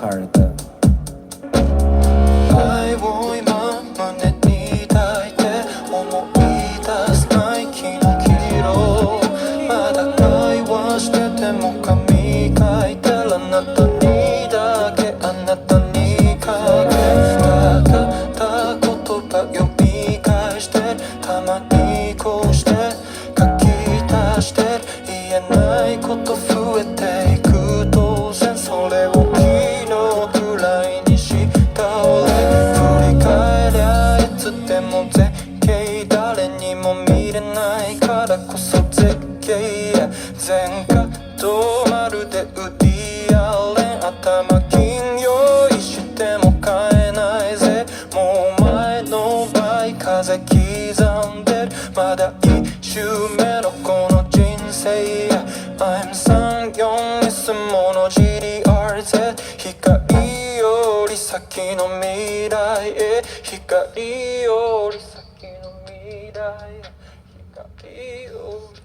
harder愛を今胸に抱いて思い出すナイキの黄色まだ会話してても紙書いてるあなたにだけあなたにかけただ言葉読み返してたまにこうして書き足して言えないこと増えていく当然それを昨日くらいにした俺振り返りゃいつでも絶景誰にも見れないからこそ絶景全角度まるでウディアレン頭金用意しても買えないぜもう前の倍風刻んでるまだ一周目のこの人生 I'm 34S もの GDRZ 光より先の未来へ光より先の未来へ光より